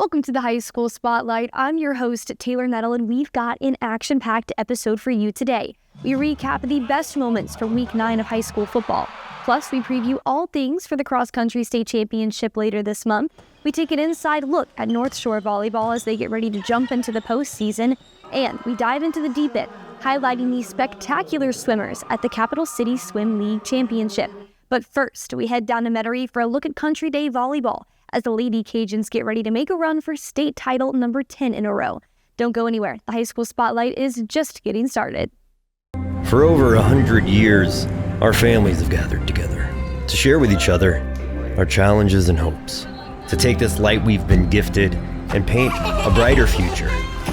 Welcome to the High School Spotlight. I'm your host, Taylor Nettle, and we've got an action-packed episode for you today. We recap the best moments from Week 9 of high school football. Plus, we preview all things for the cross-country state championship later this month. We take an inside look at Northshore volleyball as they get ready to jump into the postseason. And we dive into the deep end, highlighting the spectacular swimmers at the Capital City Swim League Championship. But first, we head down to Metairie for a look at Country Day volleyball as the Lady Cajuns get ready to make a run for state title number 10 in a row. Don't go anywhere. The High School Spotlight is just getting started. For over 100 years, our families have gathered together to share with each other our challenges and hopes, to take this light we've been gifted and paint a brighter future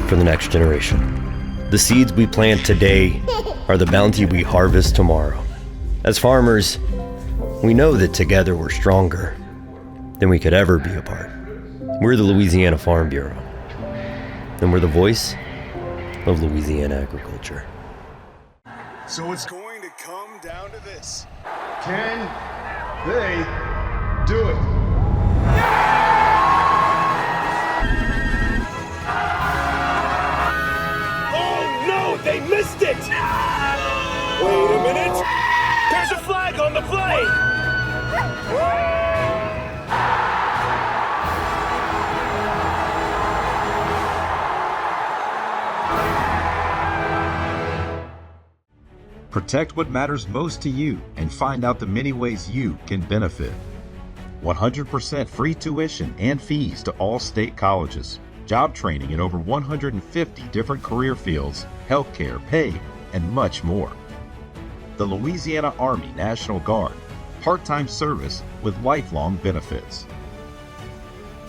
for the next generation. The seeds we plant today are the bounty we harvest tomorrow. As farmers, we know that together we're stronger than we could ever be apart. We're the Louisiana Farm Bureau, and we're the voice of Louisiana agriculture. So it's going to come down to this. Can they do it? Oh no, they missed it! Wait a minute! There's a flag on the play! Protect what matters most to you and find out the many ways you can benefit. 100% free tuition and fees to all state colleges. Job training in over 150 different career fields, healthcare, pay, and much more. The Louisiana Army National Guard, part-time service with lifelong benefits.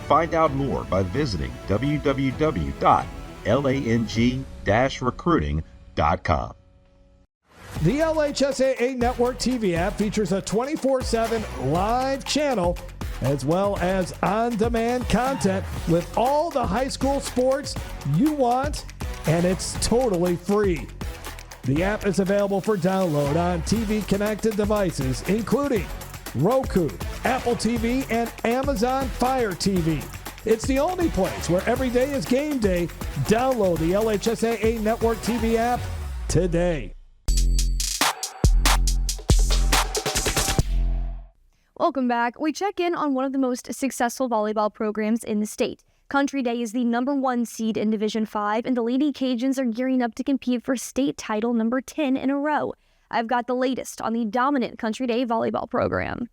Find out more by visiting www.lang-recruiting.com. The LHSAA Network TV app features a 24/7 live channel as well as on-demand content with all the high school sports you want, and it's totally free. The app is available for download on TV-connected devices, including Roku, Apple TV, and Amazon Fire TV. It's the only place where every day is game day. Download the LHSAA Network TV app today. Welcome back. We check in on one of the most successful volleyball programs in the state. Country Day is the number 1 seed in Division 5, and the Lady Cajuns are gearing up to compete for state title number 10 in a row. I've got the latest on the dominant Country Day volleyball program.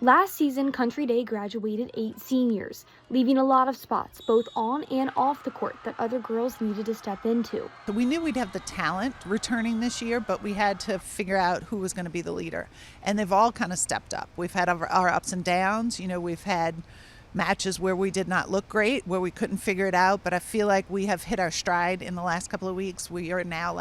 Last season, Country Day graduated 8 seniors, leaving a lot of spots, both on and off the court, that other girls needed to step into. We knew we'd have the talent returning this year, but we had to figure out who was going to be the leader. And they've all kind of stepped up. We've had our ups and downs. You know, we've had matches where we did not look great, where we couldn't figure it out, but I feel like we have hit our stride in the last couple of weeks. We are now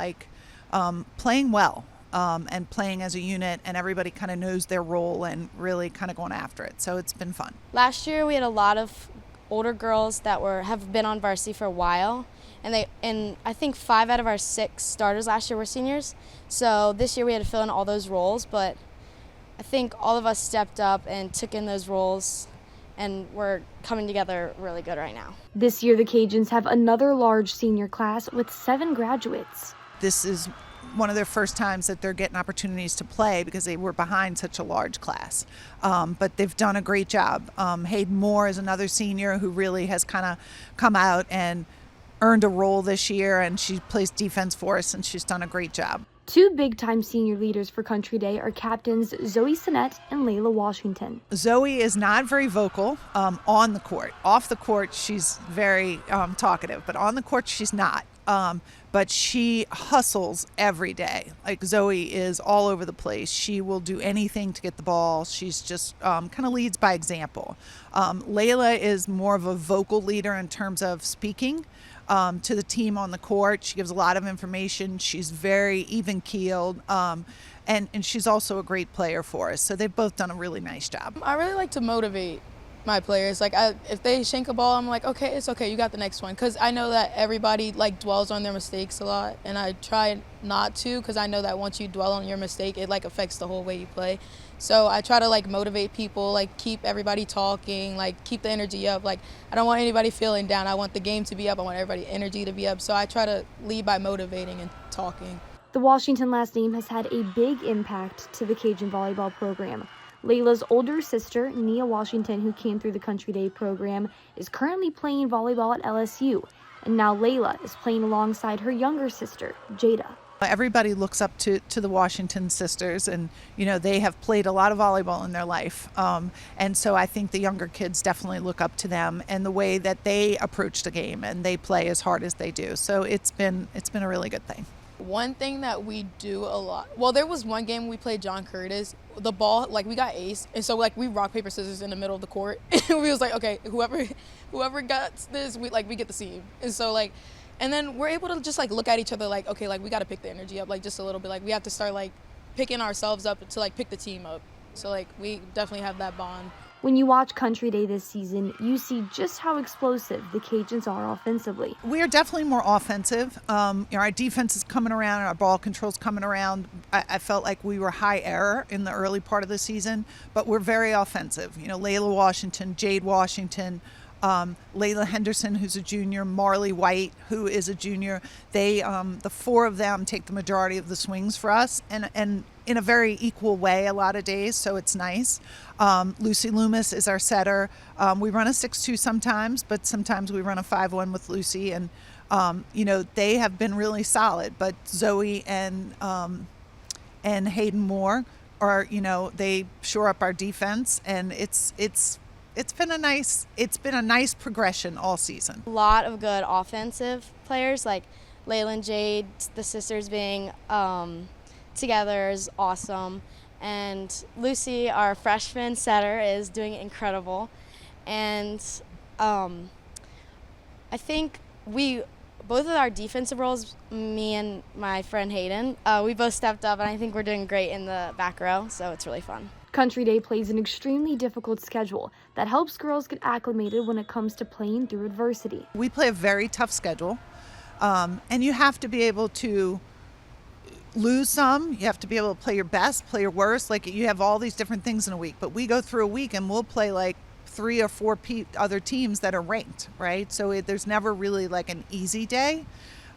playing well. And playing as a unit, and everybody kind of knows their role and really kind of going after it. So it's been fun. Last year we had a lot of older girls that have been on varsity for a while, and I think 5 out of our 6 starters last year were seniors. So this year we had to fill in all those roles, but I think all of us stepped up and took in those roles, and we're coming together really good right now. This year the Cajuns have another large senior class with 7 graduates. This is one of their first times that they're getting opportunities to play because they were behind such a large class. But they've done a great job. Hayden Moore is another senior who really has kind of come out and earned a role this year, and she plays defense for us, and she's done a great job. 2 big-time senior leaders for Country Day are captains Zoe Sinnett and Layla Washington. Zoe is not very vocal on the court. Off the court, she's very talkative, but on the court, she's not. But she hustles every day. Like, Zoe is all over the place. She will do anything to get the ball. She's just kind of leads by example. Layla is more of a vocal leader in terms of speaking to the team on the court. She gives a lot of information. She's very even-keeled. And she's also a great player for us. So they've both done a really nice job. I really like to motivate my players. Like, if they shank a ball, I'm like, okay, it's okay, you got the next one. Because I know that everybody, like, dwells on their mistakes a lot, and I try not to, because I know that once you dwell on your mistake, it, like, affects the whole way you play. So I try to, like, motivate people, like, keep everybody talking, like, keep the energy up. Like, I don't want anybody feeling down. I want the game to be up. I want everybody's energy to be up. So I try to lead by motivating and talking. The Washington last name has had a big impact to the Cajun volleyball program. Layla's older sister, Nia Washington, who came through the Country Day program, is currently playing volleyball at LSU. And now Layla is playing alongside her younger sister, Jada. Everybody looks up to the Washington sisters, and they have played a lot of volleyball in their life, and so I think the younger kids definitely look up to them and the way that they approach the game, and they play as hard as they do. So it's been a really good thing. One thing that we do a lot, well, there was one game we played John Curtis. The ball, like, we got ace, and so, like, we rock, paper, scissors in the middle of the court. And we was like, okay, whoever got this, we get the seam. And so, like, and then we're able to just, like, look at each other like, okay, like, we got to pick the energy up, like, just a little bit. Like, we have to start, like, picking ourselves up to, like, pick the team up. So, like, we definitely have that bond. When you watch Country Day this season, you see just how explosive the Cajuns are offensively. We are definitely more offensive. Our defense is coming around, our ball control's coming around. I felt like we were high error in the early part of the season, but we're very offensive. Layla Washington, Jade Washington, Layla Henderson, who's a junior, Marley White, who is a junior. They, the four of them take the majority of the swings for us, and in a very equal way a lot of days, so it's nice. Lucy Loomis is our setter. We run a 6-2 sometimes, but sometimes we run a 5-1 with Lucy, and they have been really solid. But Zoe and Hayden Moore are, they shore up our defense, and it's been a nice progression all season. A lot of good offensive players, like Layla and Jade, the sisters being together is awesome. And Lucy, our freshman setter, is doing incredible. And I think both of our defensive roles, me and my friend Hayden, we both stepped up, and I think we're doing great in the back row, so it's really fun. Country Day plays an extremely difficult schedule that helps girls get acclimated when it comes to playing through adversity. We play a very tough schedule, and you have to be able to lose some, you have to be able to play your best, play your worst. Like, you have all these different things in a week, but we go through a week and we'll play like 3 or 4 other teams that are ranked, right? So there's never really like an easy day.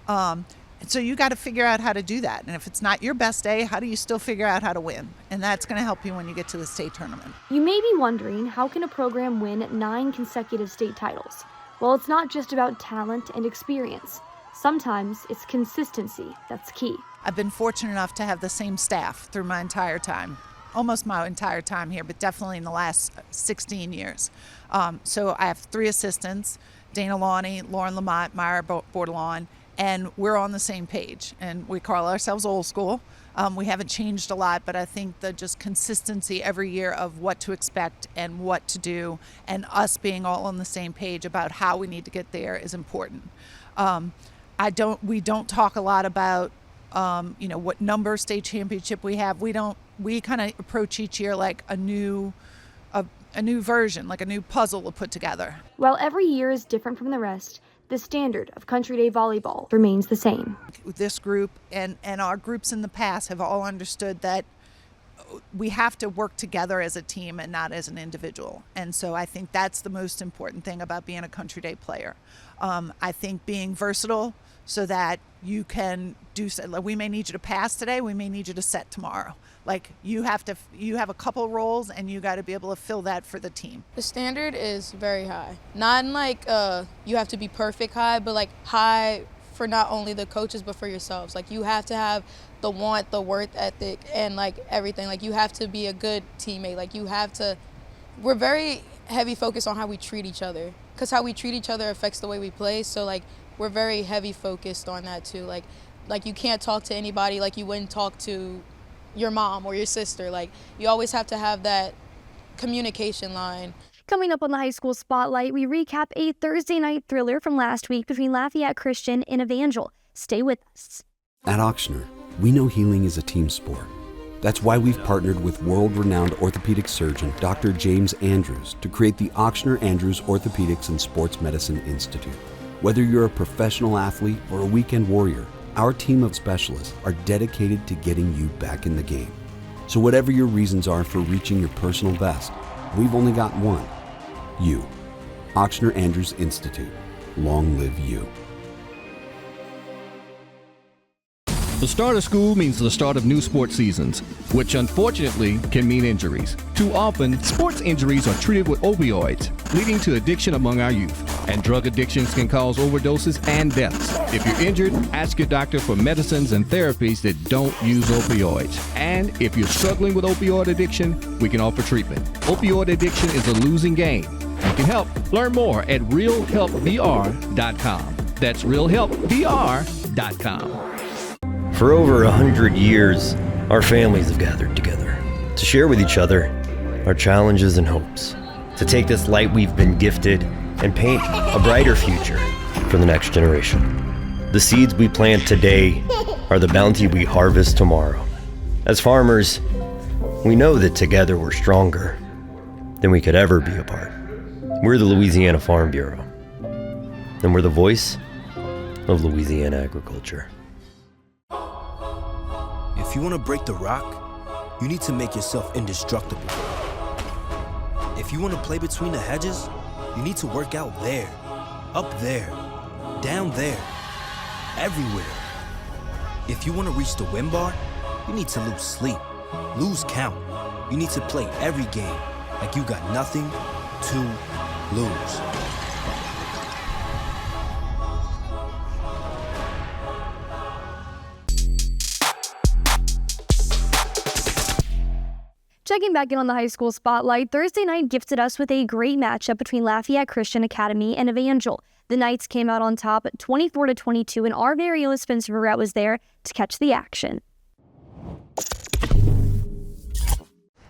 So you got to figure out how to do that. And if it's not your best day, how do you still figure out how to win? And that's going to help you when you get to the state tournament. You may be wondering, how can a program win 9 consecutive state titles? Well, it's not just about talent and experience. Sometimes it's consistency that's key. I've been fortunate enough to have the same staff through my entire time, almost my entire time here, but definitely in the last 16 years. So I have 3 assistants, Dana Lawney, Lauren Lamont, Myra Bordelon, and we're on the same page. And we call ourselves old school. We haven't changed a lot, but I think the just consistency every year of what to expect and what to do, and us being all on the same page about how we need to get there is important. We don't talk a lot about what number state championship we have. We kind of approach each year like a new version, like a new puzzle to put together. While every year is different from the rest, the standard of Country Day volleyball remains the same. This group and our groups in the past have all understood that we have to work together as a team and not as an individual. And so I think that's the most important thing about being a Country Day player. I think being versatile so that you can like, we may need you to pass today, we may need you to set tomorrow. Like, you have a couple roles, and you got to be able to fill that for the team. The standard is very high. Not in like you have to be perfect high, but like high for not only the coaches but for yourselves. Like, you have to have the want, the work ethic, and like everything. Like, you have to be a good teammate. Like, you have to. We're very heavy focused on how we treat each other, because how we treat each other affects the way we play. So like, we're very heavy focused on that too. Like you can't talk to anybody like you wouldn't talk to your mom or your sister. Like, you always have to have that communication line. Coming up on the High School Spotlight, we recap a Thursday night thriller from last week between Lafayette Christian and Evangel. Stay with us. At Auctioner, we know healing is a team sport. That's why we've partnered with world-renowned orthopedic surgeon Dr. James Andrews to create the Ochsner Andrews Orthopedics and Sports Medicine Institute. Whether you're a professional athlete or a weekend warrior, our team of specialists are dedicated to getting you back in the game. So whatever your reasons are for reaching your personal best, we've only got one: you. Ochsner Andrews Institute. Long live you. The start of school means the start of new sports seasons, which unfortunately can mean injuries. Too often, sports injuries are treated with opioids, leading to addiction among our youth. And drug addictions can cause overdoses and deaths. If you're injured, ask your doctor for medicines and therapies that don't use opioids. And if you're struggling with opioid addiction, we can offer treatment. Opioid addiction is a losing game. You can help. Learn more at realhelpvr.com. That's realhelpvr.com. For over 100 years, our families have gathered together to share with each other our challenges and hopes, to take this light we've been gifted and paint a brighter future for the next generation. The seeds we plant today are the bounty we harvest tomorrow. As farmers, we know that together we're stronger than we could ever be apart. We're the Louisiana Farm Bureau, and we're the voice of Louisiana agriculture. If you want to break the rock, you need to make yourself indestructible. If you want to play between the hedges, you need to work out there, up there, down there, everywhere. If you want to reach the win bar, you need to lose sleep, lose count. You need to play every game like you got nothing to lose. Checking back in on the high school spotlight, Thursday night gifted us with a great matchup between Lafayette Christian Academy and Evangel. The Knights came out on top 24-22, and our very own Spencer Verrett was there to catch the action.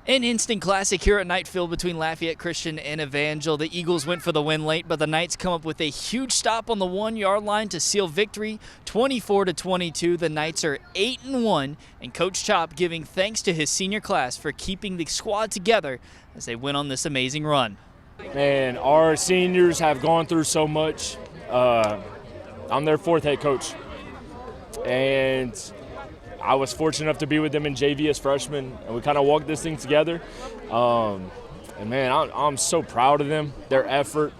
An instant classic here at Knight Field between Lafayette Christian and Evangel. The Eagles went for the win late, but the Knights come up with a huge stop on the 1-yard line to seal victory, 24-22. The Knights are 8-1, and Coach Chop giving thanks to his senior class for keeping the squad together as they went on this amazing run. Man, our seniors have gone through so much. I'm their fourth head coach, and I was fortunate enough to be with them in JV as freshmen, and we kind of walked this thing together. And man, I'm so proud of them, their effort.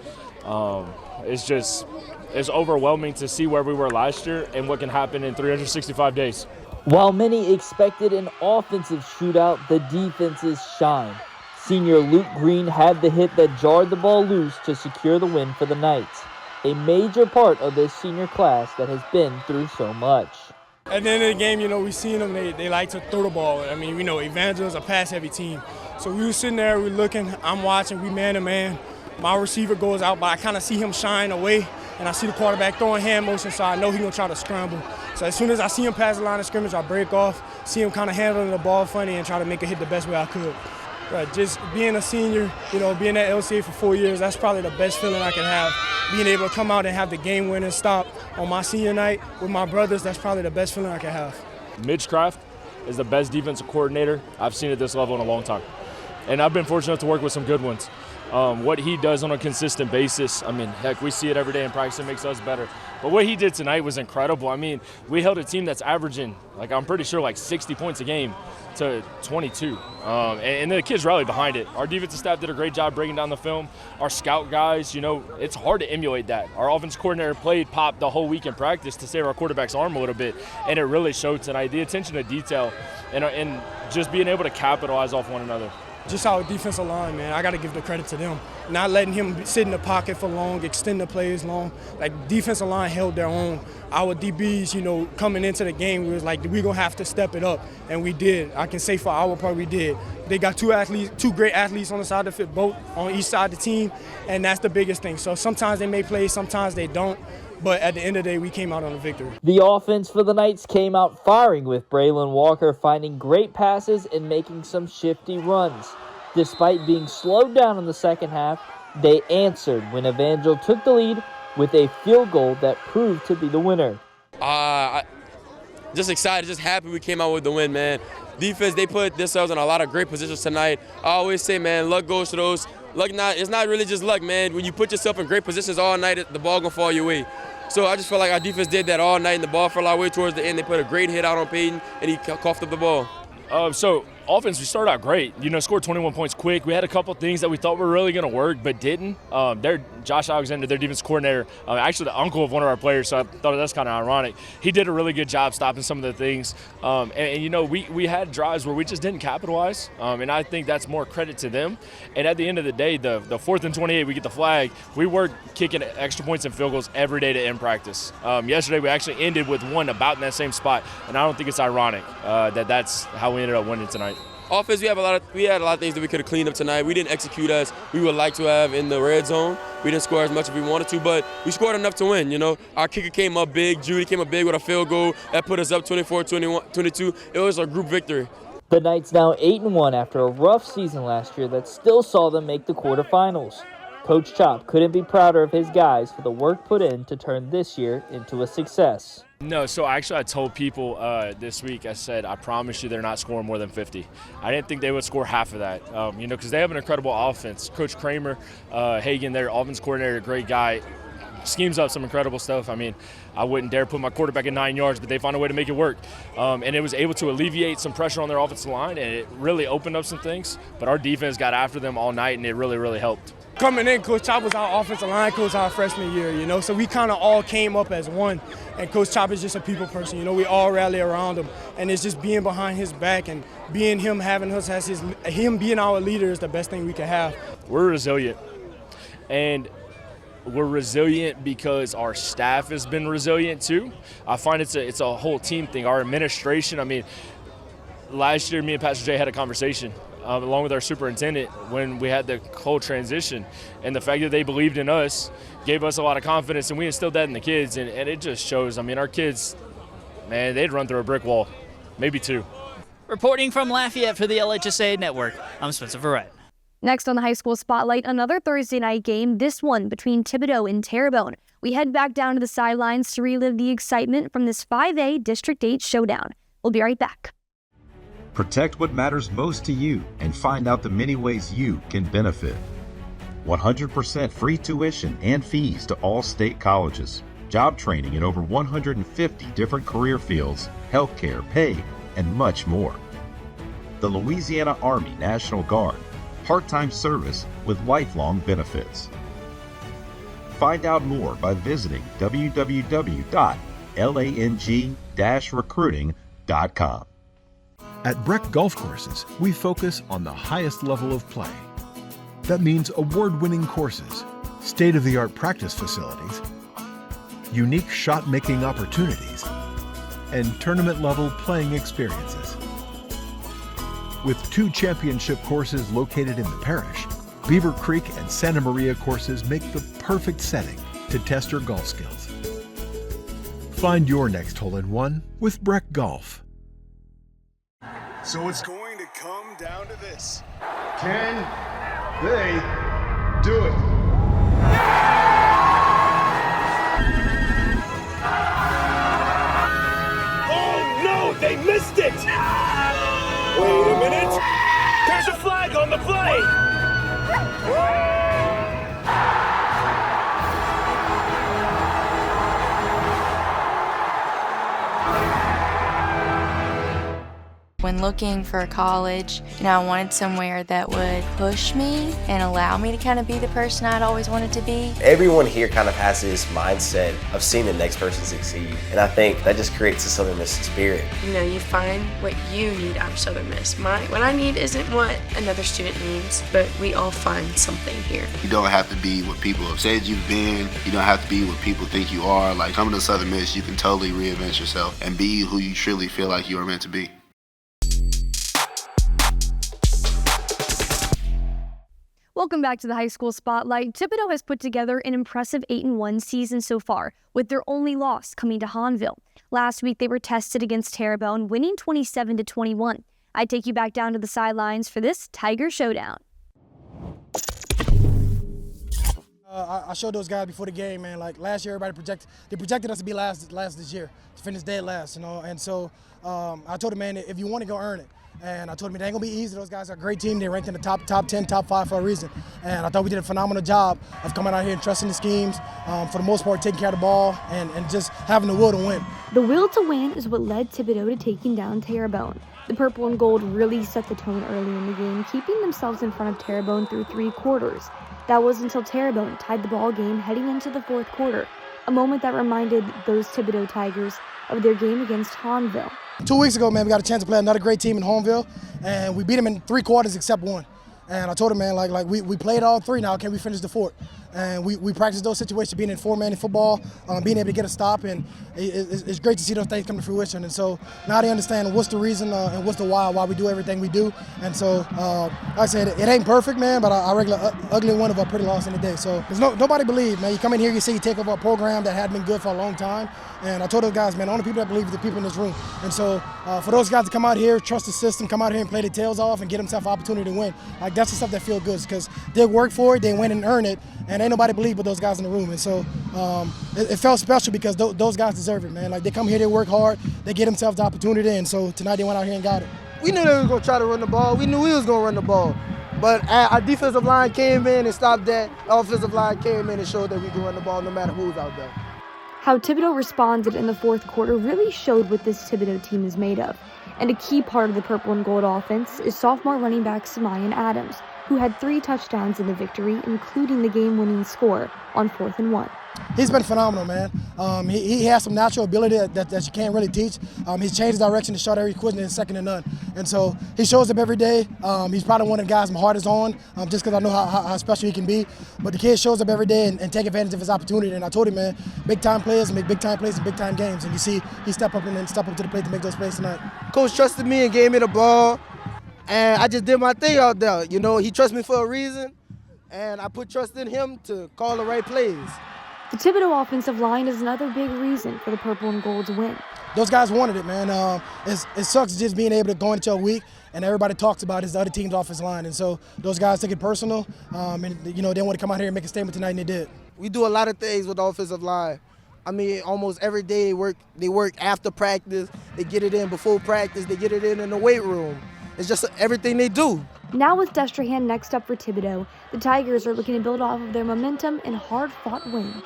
It's overwhelming to see where we were last year and what can happen in 365 days. While many expected an offensive shootout, the defenses shined. Senior Luke Green had the hit that jarred the ball loose to secure the win for the Knights, a major part of this senior class that has been through so much. At the end of the game, we seen them, they like to throw the ball. I mean, Evangel is a pass-heavy team. So we were sitting there, we looking, I'm watching, we man-to-man. My receiver goes out, but I kind of see him shine away, and I see the quarterback throwing hand motion, so I know he's going to try to scramble. So as soon as I see him pass the line of scrimmage, I break off, see him kind of handling the ball funny and try to make it hit the best way I could. But just being a senior, being at LCA for 4 years, that's probably the best feeling I can have. Being able to come out and have the game-winning stop on my senior night with my brothers, that's probably the best feeling I can have. Mitch Kraft is the best defensive coordinator I've seen at this level in a long time. And I've been fortunate to work with some good ones. What he does on a consistent basis, I mean, heck, we see it every day in practice. It makes us better. But what he did tonight was incredible. I mean, we held a team that's averaging, I'm pretty sure, 60 points a game to 22. And the kids rallied behind it. Our defensive staff did a great job breaking down the film. Our scout guys, it's hard to emulate that. Our offensive coordinator played pop the whole week in practice to save our quarterback's arm a little bit, and it really showed tonight. The attention to detail and just being able to capitalize off one another. Just our defensive line, man, I got to give the credit to them. Not letting him sit in the pocket for long, extend the plays long. Defensive line held their own. Our DBs, coming into the game, we was like, we're going to have to step it up, and we did. I can say for our part, we did. They got two great athletes on the side of the field, both on each side of the team, and that's the biggest thing. So sometimes they may play, sometimes they don't. But at the end of the day, we came out on a victory. The offense for the Knights came out firing, with Braylon Walker finding great passes and making some shifty runs. Despite being slowed down in the second half, they answered when Evangel took the lead with a field goal that proved to be the winner. Just excited, just happy we came out with the win, man. defense, they put themselves in a lot of great positions tonight. I always say, man, luck goes to those. It's not really just luck, man. When you put yourself in great positions all night, the ball gonna fall your way. So I just feel like our defense did that all night, and the ball fell our way towards the end. They put a great hit out on Peyton, and he coughed up the ball. So offense, we started out great. Scored 21 points quick. We had a couple things that we thought were really going to work, but didn't. Josh Alexander, their defense coordinator, actually the uncle of one of our players, so I thought that's kind of ironic. He did a really good job stopping some of the things. We had drives where we just didn't capitalize, and I think that's more credit to them. And at the end of the day, the 4th and 28, we get the flag. We were kicking extra points and field goals every day to end practice. Yesterday, we actually ended with one about in that same spot, and I don't think it's ironic that that's how we ended up winning tonight. Offense, we had a lot of things that we could have cleaned up tonight. We didn't execute as we would like to have in the red zone. We didn't score as much as we wanted to, but we scored enough to win. Our kicker came up big. Judy came up big with a field goal that put us up 24-22. It was a group victory. The Knights now 8-1 after a rough season last year that still saw them make the quarterfinals. Coach Chop couldn't be prouder of his guys for the work put in to turn this year into a success. No, so actually I told people this week, I said, I promise you they're not scoring more than 50. I didn't think they would score half of that, because they have an incredible offense. Coach Kramer, Hagan, their offense coordinator, great guy, schemes up some incredible stuff. I wouldn't dare put my quarterback in 9 yards, but they found a way to make it work. And it was able to alleviate some pressure on their offensive line, and it really opened up some things. But our defense got after them all night, and it really, really helped. Coming in, Coach Chop was our offensive line coach our freshman year, so we kind of all came up as one. And Coach Chop is just a people person, we all rally around him. And it's just being behind his back and being him, having us as him being our leader is the best thing we can have. We're resilient. And we're resilient because our staff has been resilient too. I find it's a whole team thing. Our administration, last year me and Pastor Jay had a conversation along with our superintendent when we had the whole transition, and the fact that they believed in us gave us a lot of confidence, and we instilled that in the kids, and it just shows. Our kids, man, they'd run through a brick wall, maybe two. Reporting from Lafayette for the LHSAA Network, I'm Spencer Verrett. Next on the high school spotlight, another Thursday night game, this one between Thibodaux and Terrebonne. We head back down to the sidelines to relive the excitement from this 5A District 8 showdown. We'll be right back. Protect what matters most to you and find out the many ways you can benefit. 100% free tuition and fees to all state colleges. Job training in over 150 different career fields, healthcare, pay, and much more. The Louisiana Army National Guard. Part-time service with lifelong benefits. Find out more by visiting www.lang-recruiting.com. At Breck Golf Courses, we focus on the highest level of play. That means award-winning courses, state-of-the-art practice facilities, unique shot-making opportunities, and tournament-level playing experiences. With 2 championship courses located in the parish, Beaver Creek and Santa Maria courses make the perfect setting to test your golf skills. Find your next hole-in-one with Breck Golf. So it's going to come down to this. Can they do it? Oh no, they missed it! Wait a minute! There's a flag on the play! When looking for a college, I wanted somewhere that would push me and allow me to kind of be the person I'd always wanted to be. Everyone here kind of has this mindset of seeing the next person succeed, and I think that just creates a Southern Miss spirit. You find what you need out of Southern Miss. What I need isn't what another student needs, but we all find something here. You don't have to be what people have said you've been. You don't have to be what people think you are. Like, coming to Southern Miss, you can totally reinvent yourself and be who you truly feel like you are meant to be. Welcome back to the High School Spotlight. Thibodaux has put together an impressive 8-1 season so far, with their only loss coming to Hahnville. Last week, they were tested against Terrebonne, winning 27-21. I take you back down to the sidelines for this Tiger Showdown. I showed those guys before the game, man. Like last year, everybody projected us to be last this year, to finish dead last, And so I told them, man, if you want to go earn it. And I told him it ain't gonna be easy. Those guys are a great team. They ranked in the top 10, top 5 for a reason. And I thought we did a phenomenal job of coming out here and trusting the schemes, for the most part taking care of the ball and just having the will to win. The will to win is what led Thibodaux to taking down Terrebonne. The purple and gold really set the tone early in the game, keeping themselves in front of Terrebonne through 3 quarters. That was until Terrebonne tied the ball game heading into the 4th quarter, a moment that reminded those Thibodaux Tigers of their game against Hahnville. 2 weeks ago, man, we got a chance to play another great team in Hahnville, and we beat them in 3 quarters except 1. And I told him, man, like we played all 3 now, can we finish the 4th? And we practiced those situations, being in 4-man in football, being able to get a stop, and it's great to see those things come to fruition. And so now they understand what's the reason and what's the why we do everything we do. And so, like I said, it ain't perfect, man, but I regular ugly one of our pretty loss in the day. So nobody believed, man. You come in here, you see you take over a program that had been good for a long time. And I told those guys, man, the only people that believe are the people in this room. And so for those guys to come out here, trust the system, come out here and play their tails off and get themselves an opportunity to win, like that's the stuff that feels good because they work for it, they win and earn it, and ain't nobody believe but those guys in the room. And so it felt special because those guys deserve it, man. Like they come here, they work hard, they get themselves the opportunity, and so tonight they went out here and got it. We knew they were going to try to run the ball. We knew we was going to run the ball. But our defensive line came in and stopped that. Our offensive line came in and showed that we can run the ball no matter who's out there. How Thibodaux responded in the 4th quarter really showed what this Thibodaux team is made of. And a key part of the purple and gold offense is sophomore running back Samayan Adams, who had 3 touchdowns in the victory, including the game-winning score on 4th and 1. He's been phenomenal, man. He has some natural ability that you can't really teach. He's changed his direction to shot every question and second to none. And so he shows up every day. He's probably one of the guys my heart is on, just because I know how special he can be. But the kid shows up every day and take advantage of his opportunity. And I told him, man, big-time players make big-time plays in big-time games. And you see he step up to the plate to make those plays tonight. Coach trusted me and gave me the ball, and I just did my thing out there. You know, he trusts me for a reason, and I put trust in him to call the right plays. The Thibodaux offensive line is another big reason for the purple and gold's win. Those guys wanted it, man. It sucks just being able to go into a week and everybody talks about is the other team's offensive line. And so those guys take it personal, and they want to come out here and make a statement tonight, and they did. We do a lot of things with the offensive line. I mean, almost every day they work after practice. They get it in before practice. They get it in the weight room. It's just everything they do. Now with Destrehan next up for Thibodaux, the Tigers are looking to build off of their momentum and hard-fought win.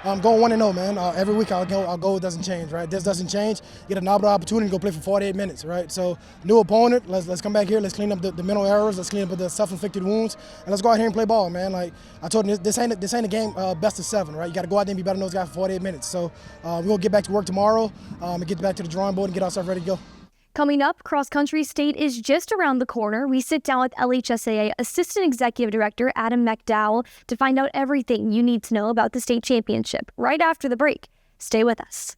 I'm going 1-0, man. Every week our goal doesn't change, right? This doesn't change. Get another opportunity to go play for 48 minutes, right? So new opponent, let's come back here. Let's clean up the mental errors. Let's clean up the self-inflicted wounds, and let's go out here and play ball, man. Like I told you, this ain't a game best of 7, right? You got to go out there and be better than those guys for 48 minutes. So we're gonna get back to work tomorrow and get back to the drawing board and get ourselves ready to go. Coming up, Cross Country State is just around the corner. We sit down with LHSAA Assistant Executive Director Adam McDowell to find out everything you need to know about the state championship right after the break. Stay with us.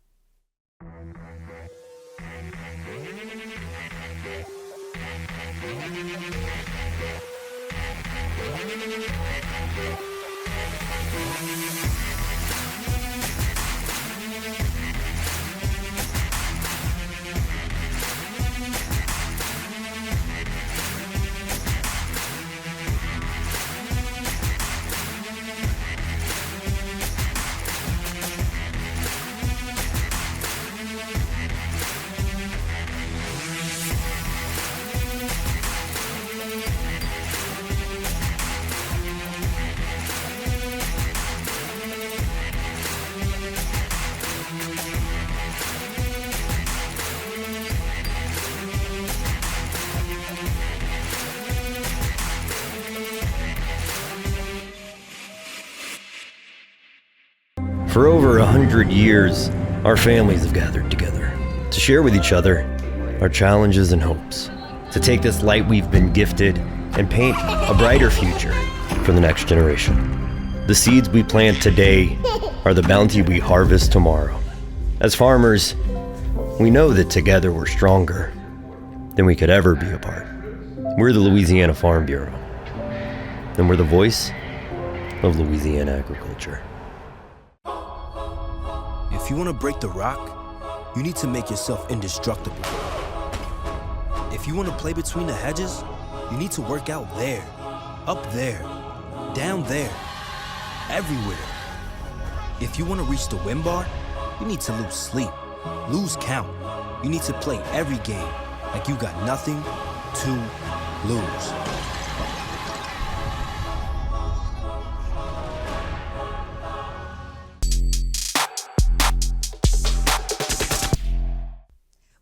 For over 100 years, our families have gathered together to share with each other our challenges and hopes, to take this light we've been gifted and paint a brighter future for the next generation. The seeds we plant today are the bounty we harvest tomorrow. As farmers, we know that together we're stronger than we could ever be apart. We're the Louisiana Farm Bureau, and we're the voice of Louisiana agriculture. If you want to break the rock, you need to make yourself indestructible. If you want to play between the hedges, you need to work out there, up there, down there, everywhere. If you want to reach the win bar, you need to lose sleep, lose count. You need to play every game like you got nothing to lose.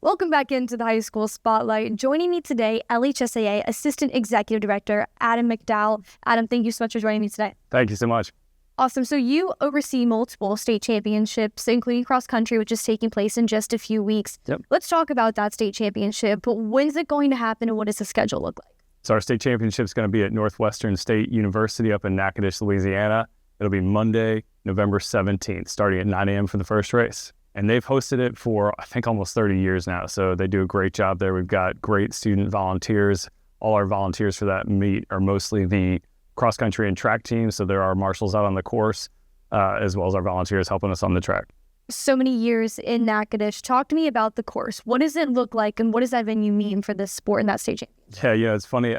Welcome back into the High School Spotlight. Joining me today, LHSAA Assistant Executive Director Adam McDowell. Adam, thank you so much for joining me today. Thank you so much. Awesome. So you oversee multiple state championships, including cross country, which is taking place in just a few weeks. Yep. Let's talk about that state championship. When's it going to happen and what does the schedule look like? So our state championship is going to be at Northwestern State University up in Natchitoches, Louisiana. It'll be Monday, November 17th, starting at 9 a.m. for the first race. And they've hosted it for, I think, almost 30 years now. So they do a great job there. We've got great student volunteers. All our volunteers for that meet are mostly the cross country and track teams. So there are marshals out on the course, as well as our volunteers helping us on the track. So many years in Natchitoches. Talk to me about the course. What does it look like and what does that venue mean for this sport and that state championship? Yeah, it's funny.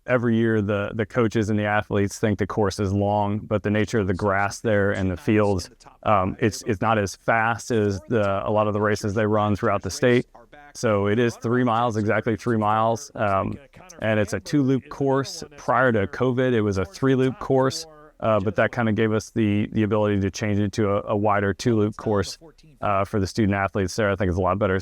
Every year the coaches and the athletes think the course is long, but the nature of the grass there and the fields, it's not as fast as a lot of the races they run throughout the state. So it is 3 miles, exactly 3 miles. And it's a 2-loop course. Prior to COVID, it was a 3-loop course. But that kind of gave us the ability to change it to a wider 2-loop course for the student athletes there. I think it's a lot better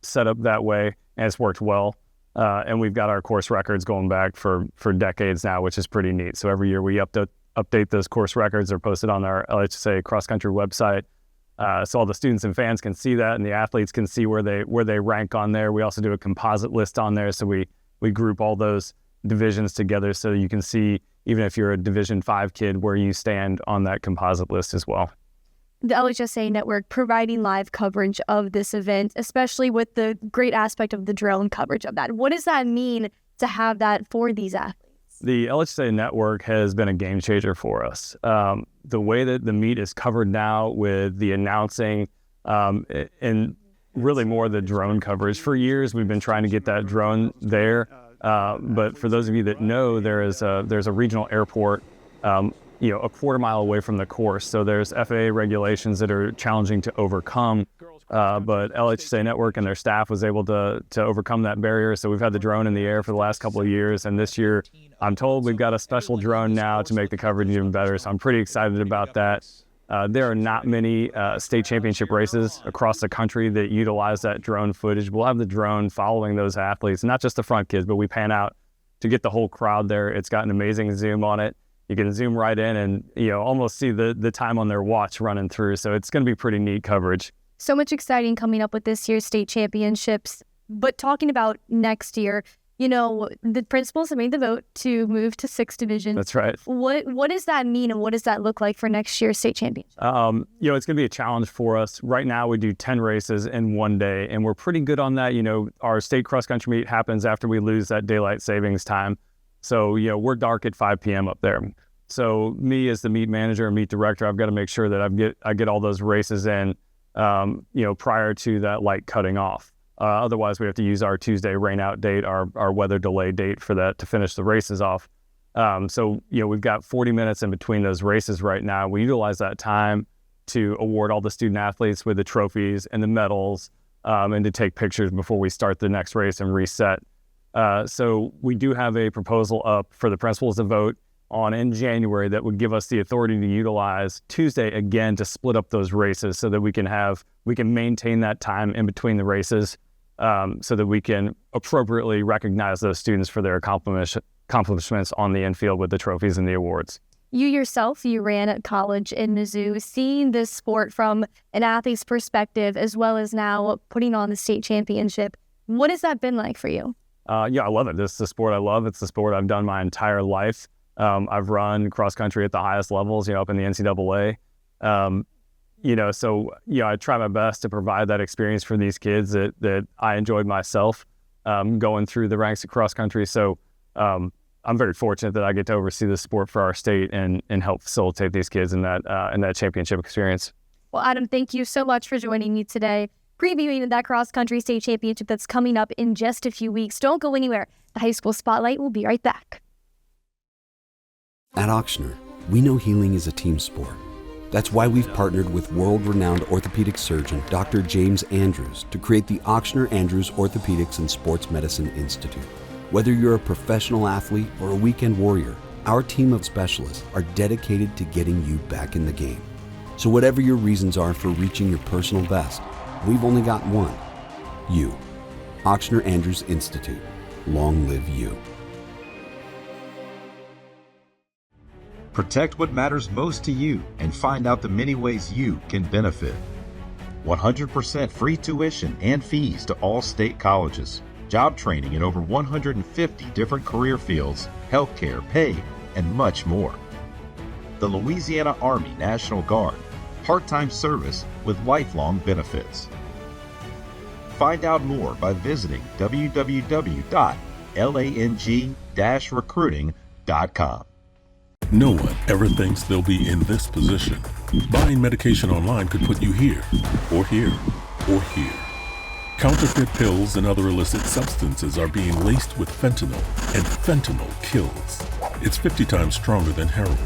set up that way, and it's worked well. And we've got our course records going back for decades now, which is pretty neat. So every year we update those course records. They're posted on our LHSAA cross-country website. So all the students and fans can see that, and the athletes can see where they rank on there. We also do a composite list on there, so we group all those divisions together so you can see, even if you're a Division 5 kid, where you stand on that composite list as well. The LHSAA network providing live coverage of this event, especially with the great aspect of the drone coverage of that. What does that mean to have that for these athletes? The LHSAA network has been a game changer for us. The way that the meet is covered now with the announcing and really more the drone coverage. For years, we've been trying to get that drone there. But for those of you that know, there's a regional airport, a quarter mile away from the course. So there's FAA regulations that are challenging to overcome. But LHSAA Network and their staff was able to overcome that barrier. So we've had the drone in the air for the last couple of years. And this year, I'm told we've got a special drone now to make the coverage even better. So I'm pretty excited about that. There are not many state championship races across the country that utilize that drone footage. We'll have the drone following those athletes, not just the front kids, but we pan out to get the whole crowd there. It's got an amazing zoom on it. You can zoom right in and almost see the time on their watch running through. So it's going to be pretty neat coverage. So much exciting coming up with this year's state championships. But talking about next year, the principals have made the vote to move to 6th division. That's right. What does that mean and what does that look like for next year's state championship? It's going to be a challenge for us. Right now we do 10 races in one day, and we're pretty good on that. Our state cross-country meet happens after we lose that daylight savings time. So, we're dark at 5 p.m. up there. So me as the meet manager and meet director, I've got to make sure that I get all those races in, prior to that light cutting off. Otherwise, we have to use our Tuesday rain out date, our weather delay date for that to finish the races off. So we've got 40 minutes in between those races right now. We utilize that time to award all the student athletes with the trophies and the medals, and to take pictures before we start the next race and reset. So we do have a proposal up for the principals to vote on in January that would give us the authority to utilize Tuesday again to split up those races so that we can maintain that time in between the races, so that we can appropriately recognize those students for their accomplishments on the infield with the trophies and the awards. You yourself, you ran at college in Mizzou, seeing this sport from an athlete's perspective, as well as now putting on the state championship. What has that been like for you? I love it. This is the sport I love. It's the sport I've done my entire life. I've run cross country at the highest levels, up in the NCAA. I try my best to provide that experience for these kids that I enjoyed myself, going through the ranks of cross country. So, I'm very fortunate that I get to oversee the sport for our state and help facilitate these kids in that championship experience. Well, Adam, thank you so much for joining me today, previewing that cross-country state championship that's coming up in just a few weeks. Don't go anywhere. The High School Spotlight will be right back. At Auctioner, we know healing is a team sport. That's why we've partnered with world-renowned orthopedic surgeon Dr. James Andrews to create the Auctioner Andrews Orthopedics and Sports Medicine Institute. Whether you're a professional athlete or a weekend warrior, our team of specialists are dedicated to getting you back in the game. So whatever your reasons are for reaching your personal best, we've only got one: you. Auctioner Andrews Institute. Long live you. Protect what matters most to you and find out the many ways you can benefit. 100% free tuition and fees to all state colleges. Job training in over 150 different career fields, healthcare, pay, and much more. The Louisiana Army National Guard. Part-time service with lifelong benefits. Find out more by visiting www.lang-recruiting.com. No one ever thinks they'll be in this position. Buying medication online could put you here, or here, or here. Counterfeit pills and other illicit substances are being laced with fentanyl, and fentanyl kills. It's 50 times stronger than heroin.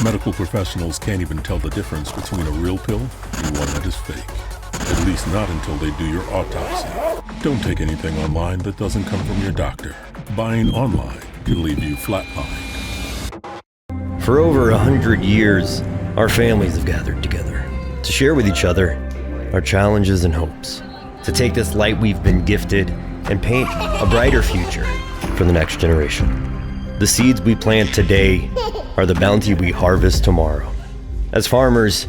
Medical professionals can't even tell the difference between a real pill and one that is fake. At least not until they do your autopsy. Don't take anything online that doesn't come from your doctor. Buying online can leave you flatlined. For over 100 years, our families have gathered together to share with each other our challenges and hopes, to take this light we've been gifted and paint a brighter future for the next generation. The seeds we plant today are the bounty we harvest tomorrow. As farmers,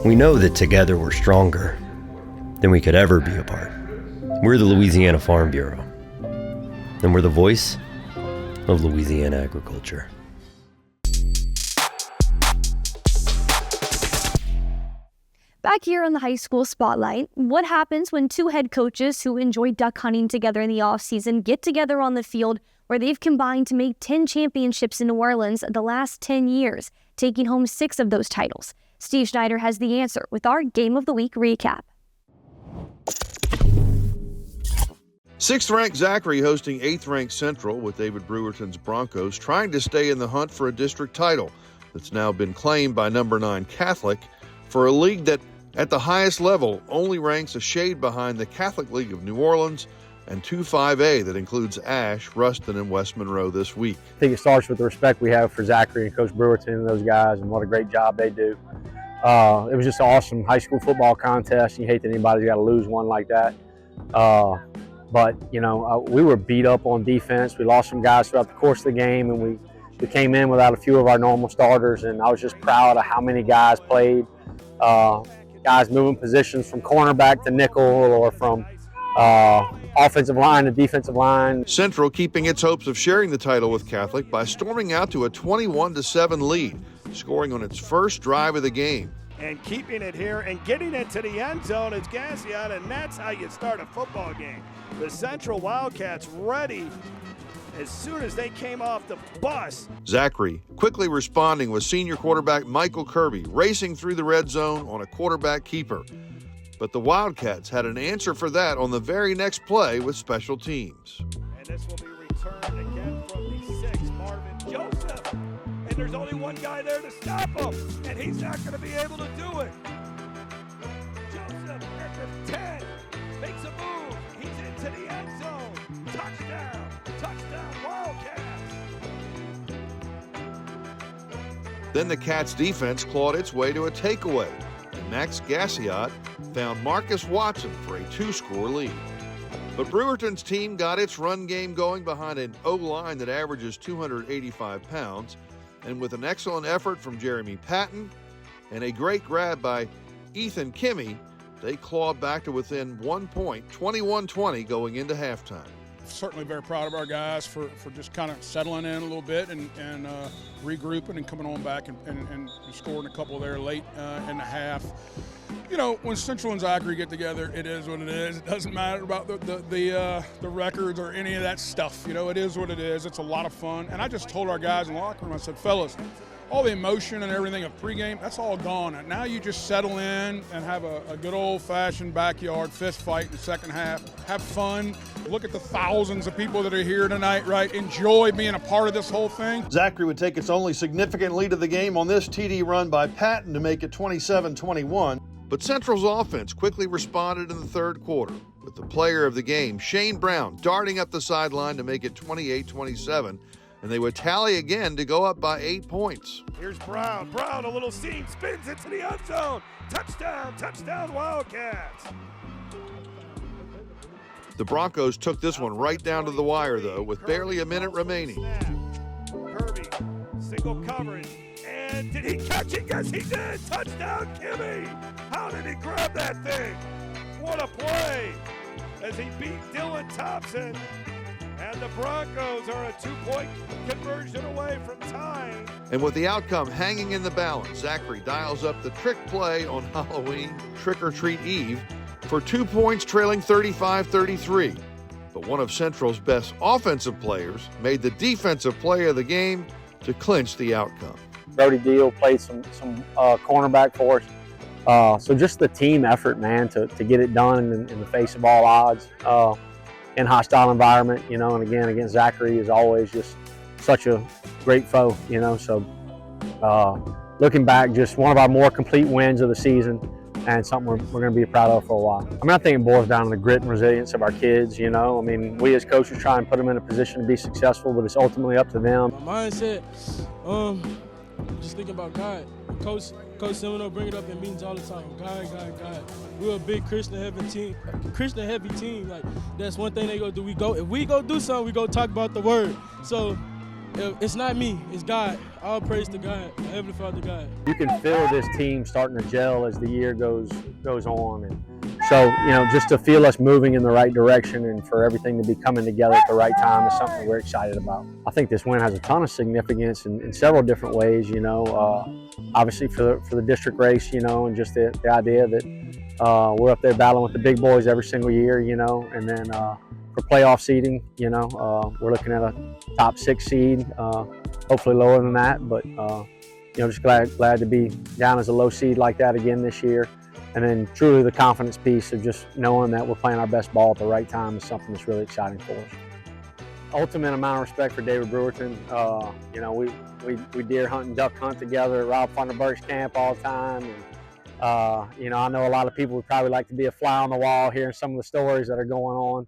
we know that together we're stronger than we could ever be apart. We're the Louisiana Farm Bureau, and we're the voice of Louisiana agriculture. Back here on the high school spotlight, what happens when two head coaches who enjoy duck hunting together in the off-season get together on the field where they've combined to make 10 championships in New Orleans the last 10 years, taking home 6 of those titles? Steve Schneider has the answer with our Game of the Week recap. 6th-ranked Zachary hosting 8th-ranked Central with David Brewerton's Broncos trying to stay in the hunt for a district title that's now been claimed by number 9 Catholic for a league that at the highest level only ranks a shade behind the Catholic League of New Orleans and 2-5A that includes Ash, Ruston, and West Monroe this week. I think it starts with the respect we have for Zachary and Coach Brewerton and those guys and what a great job they do. It was just an awesome high school football contest. You hate that anybody's got to lose one like that. But, you know, we were beat up on defense. We lost some guys throughout the course of the game, and we came in without a few of our normal starters, and I was just proud of how many guys played. Guys moving positions from cornerback to nickel or from offensive line to defensive line. Central keeping its hopes of sharing the title with Catholic by storming out to a 21-7 lead, scoring on its first drive of the game. And keeping it here and getting it to the end zone is Gassiot, and that's how you start a football game. The Central Wildcats ready as soon as they came off the bus. Zachary quickly responding with senior quarterback Michael Kirby racing through the red zone on a quarterback keeper. But the Wildcats had an answer for that on the very next play with special teams. And this will be returned again from the 6, Marvin Joseph. And there's only one guy there to stop him, and he's not going to be able to do it. Joseph at the 10 makes a move. He's into the end zone. Touchdown. Touchdown, Wildcats. Then the Cats defense clawed its way to a takeaway, and Max Gassiot found Marcus Watson for a 2-score lead. But Brewerton's team got its run game going behind an O-line that averages 285 pounds, and with an excellent effort from Jeremy Patton and a great grab by Ethan Kimmy, they clawed back to within 1 point, 21-20 going into halftime. Certainly very proud of our guys for just kind of settling in a little bit and regrouping and coming on back and scoring a couple there late in the half. You know, when Central and Zachary get together, it is what it is. It doesn't matter about the records or any of that stuff. You know, it is what it is. It's a lot of fun. And I just told our guys in the locker room, I said, fellas, all the emotion and everything of pregame, that's all gone. And now you just settle in and have a good old-fashioned backyard fist fight in the second half. Have fun. Look at the thousands of people that are here tonight, right? Enjoy being a part of this whole thing. Zachary would take its only significant lead of the game on this TD run by Patton to make it 27-21. But Central's offense quickly responded in the third quarter, with the player of the game, Shane Brown, darting up the sideline to make it 28-27, and they would tally again to go up by 8 points. Here's Brown. Brown, a little seam, spins into the end zone. Touchdown, Wildcats. The Broncos took this one right down to the wire, though, with barely a minute remaining. Kirby, single coverage. And did he catch it? Yes, he did. Touchdown, Kimmy. How did he grab that thing? What a play as he beat Dylan Thompson. And the Broncos are a 2-point conversion away from tying. And with the outcome hanging in the balance, Zachary dials up the trick play on Halloween, Trick or Treat Eve, for 2 points, trailing 35-33. But one of Central's best offensive players made the defensive play of the game to clinch the outcome. Brody Deal played some cornerback for us. So just the team effort, man, to get it done in the face of all odds. In hostile environment, you know, and again, against Zachary is always just such a great foe, you know. So looking back, just one of our more complete wins of the season and something we're going to be proud of for a while. I mean, I think it boils down to the grit and resilience of our kids, you know. I mean, we as coaches try and put them in a position to be successful, but it's ultimately up to them. My mindset, just thinking about God. Coach Seminole bring it up in meetings all the time. God. We're a big Christian-heavy team. Like, that's one thing they go do. If we go do something, we go talk about the word. So it's not me, it's God. All praise to God, Heavenly Father God. You can feel this team starting to gel as the year goes on. And so, you know, just to feel us moving in the right direction and for everything to be coming together at the right time is something we're excited about. I think this win has a ton of significance in several different ways, you know. Obviously for the district race, you know, and just the idea that we're up there battling with the big boys every single year, you know, and then for playoff seeding, you know, we're looking at a top 6 seed, hopefully lower than that, but you know, just glad to be down as a low seed like that again this year. And then truly the confidence piece of just knowing that we're playing our best ball at the right time is something that's really exciting for us. Ultimate amount of respect for David Brewerton. You know, we deer hunt and duck hunt together at Rob Funderburg's camp all the time. And, you know, I know a lot of people would probably like to be a fly on the wall hearing some of the stories that are going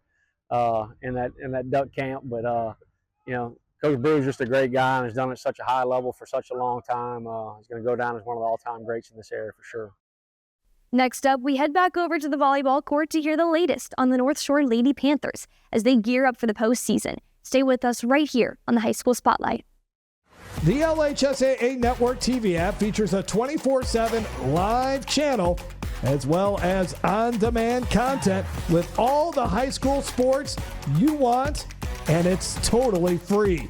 on in that duck camp. But, you know, Coach Brewer's just a great guy and has done it at such a high level for such a long time. He's going to go down as one of the all-time greats in this area for sure. Next up, we head back over to the volleyball court to hear the latest on the North Shore Lady Panthers as they gear up for the postseason. Stay with us right here on the High School Spotlight. The LHSAA Network TV app features a 24/7 live channel as well as on-demand content with all the high school sports you want, and it's totally free.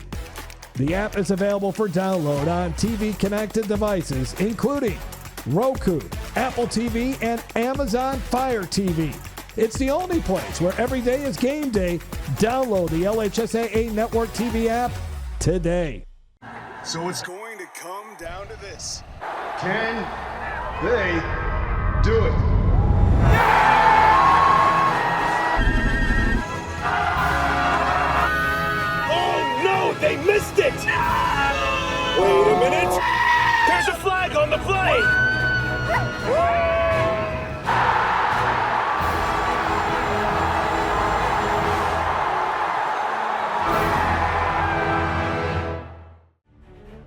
The app is available for download on TV-connected devices, including Roku, Apple TV, and Amazon Fire TV. It's the only place where every day is game day. Download the LHSAA Network TV app today. So it's going to come down to this. Can they do it? Oh no, they missed it! Wait a minute! There's a flag on the play!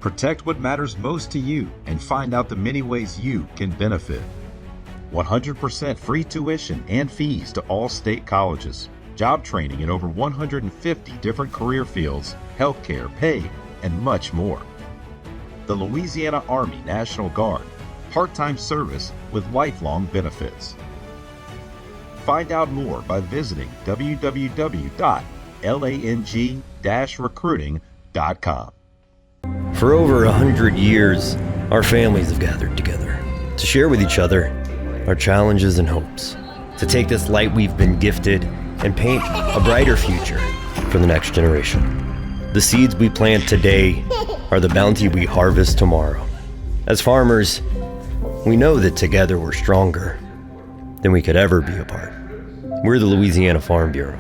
Protect what matters most to you and find out the many ways you can benefit. 100% free tuition and fees to all state colleges. Job training in over 150 different career fields, healthcare, pay, and much more. The Louisiana Army National Guard, part-time service with lifelong benefits. Find out more by visiting www.lang-recruiting.com. For over 100 years, our families have gathered together to share with each other our challenges and hopes, to take this light we've been gifted and paint a brighter future for the next generation. The seeds we plant today are the bounty we harvest tomorrow. As farmers, we know that together we're stronger than we could ever be apart. We're the Louisiana Farm Bureau,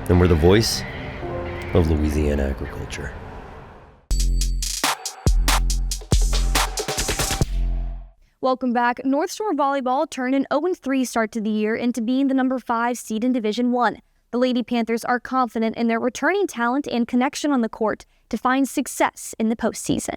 and we're the voice of Louisiana agriculture. Welcome back. North Shore Volleyball turned an 0-3 start to the year into being the number 5 seed in Division I. The Lady Panthers are confident in their returning talent and connection on the court to find success in the postseason.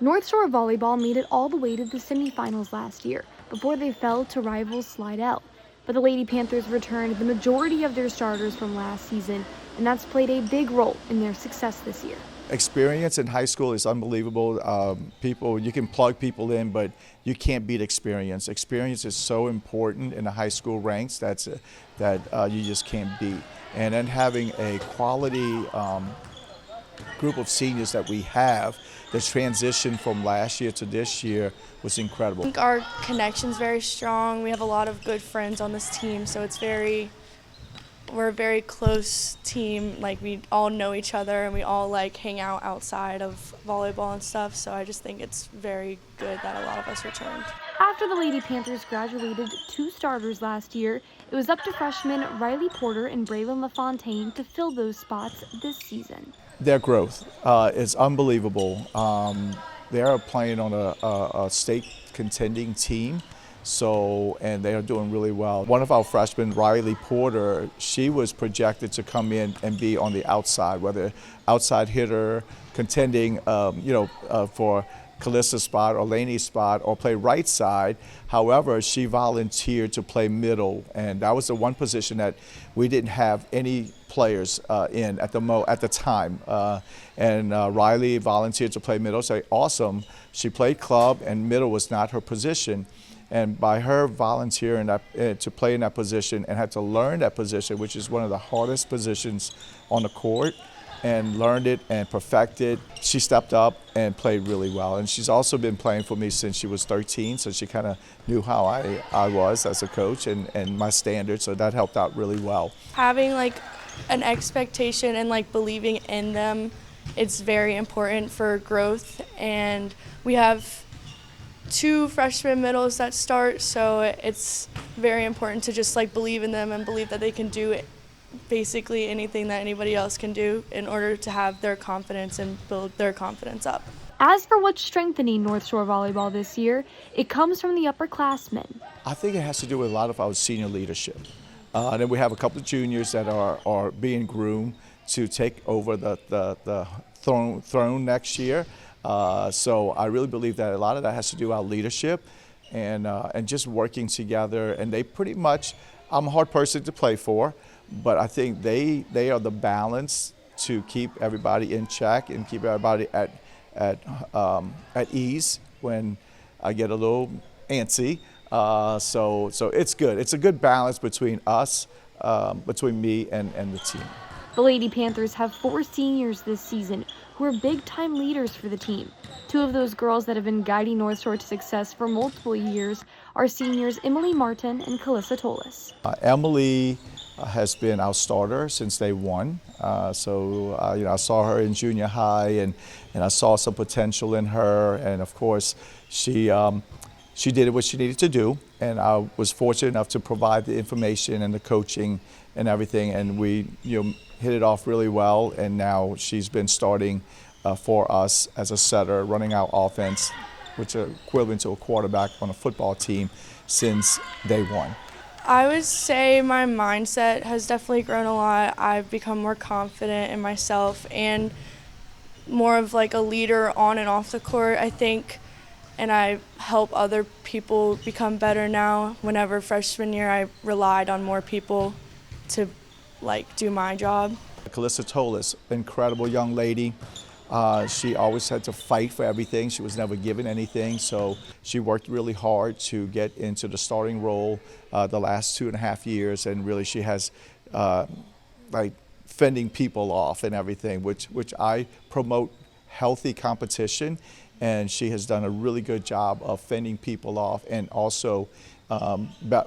North Shore Volleyball made it all the way to the semifinals last year before they fell to rivals Slidell. But the Lady Panthers returned the majority of their starters from last season, and that's played a big role in their success this year. Experience in high school is unbelievable. You can plug people in, but you can't beat experience. Experience is so important in the high school ranks that you just can't beat. And then having a quality group of seniors that we have, the transition from last year to this year was incredible. I think our connection's very strong. We have a lot of good friends on this team, so we're a very close team. Like, we all know each other and we all like hang out outside of volleyball and stuff, so I just think it's very good that a lot of us returned. After the Lady Panthers graduated 2 starters last year, it was up to freshmen Riley Porter and Braylon LaFontaine to fill those spots this season. Their growth is unbelievable. They are playing on a state contending team. And they are doing really well. One of our freshmen, Riley Porter, she was projected to come in and be on the outside, whether outside hitter, contending, for Calissa's spot or Laney's spot, or play right side. However, she volunteered to play middle, and that was the one position that we didn't have any players in at the time. Riley volunteered to play middle. So awesome. She played club, and middle was not her position. And by her volunteering to play in that position and had to learn that position, which is one of the hardest positions on the court, and learned it and perfected, she stepped up and played really well. And she's also been playing for me since she was 13, so she kind of knew how I was as a coach and my standards, so that helped out really well. Having like an expectation and like believing in them, it's very important for growth. And we have 2 freshman middles that start, so it's very important to just like believe in them and believe that they can do basically anything that anybody else can do in order to have their confidence and build their confidence up. As for what's strengthening North Shore Volleyball this year, it comes from the upperclassmen. I think it has to do with a lot of our senior leadership. And then we have a couple of juniors that are being groomed to take over the throne next year. So I really believe that a lot of that has to do with our leadership and just working together. And they pretty much, I'm a hard person to play for, but I think they are the balance to keep everybody in check and keep everybody at ease when I get a little antsy. So it's good. It's a good balance between us, between me and the team. The Lady Panthers have 4 seniors this season who are big-time leaders for the team. 2 of those girls that have been guiding North Shore to success for multiple years are seniors Emily Martin and Calissa Tolis. Emily has been our starter since day one. I saw her in junior high, and I saw some potential in her. And of course, she did what she needed to do, and I was fortunate enough to provide the information and the coaching and everything, and we hit it off really well. And now she's been starting for us as a setter, running our offense, which is equivalent to a quarterback on a football team, since day one. I would say my mindset has definitely grown a lot. I've become more confident in myself and more of like a leader on and off the court, I think. And I help other people become better now. Whenever freshman year, I relied on more people to do my job. Calissa Tolis, incredible young lady. She always had to fight for everything. She was never given anything, so she worked really hard to get into the starting role the last 2.5 years, and really she has fending people off and everything, which I promote healthy competition, and she has done a really good job of fending people off and also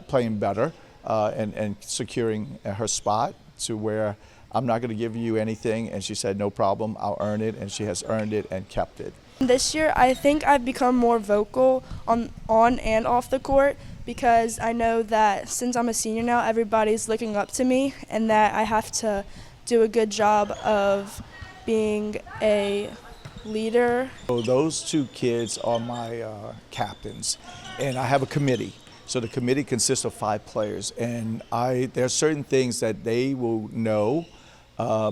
playing better and securing her spot. to where I'm not going to give you anything. And she said, no problem, I'll earn it. And she has earned it and kept it. This year, I think I've become more vocal on and off the court because I know that since I'm a senior now, everybody's looking up to me and that I have to do a good job of being a leader. So those two kids are my captains, and I have a committee. So the committee consists of 5 players, and there are certain things that they will know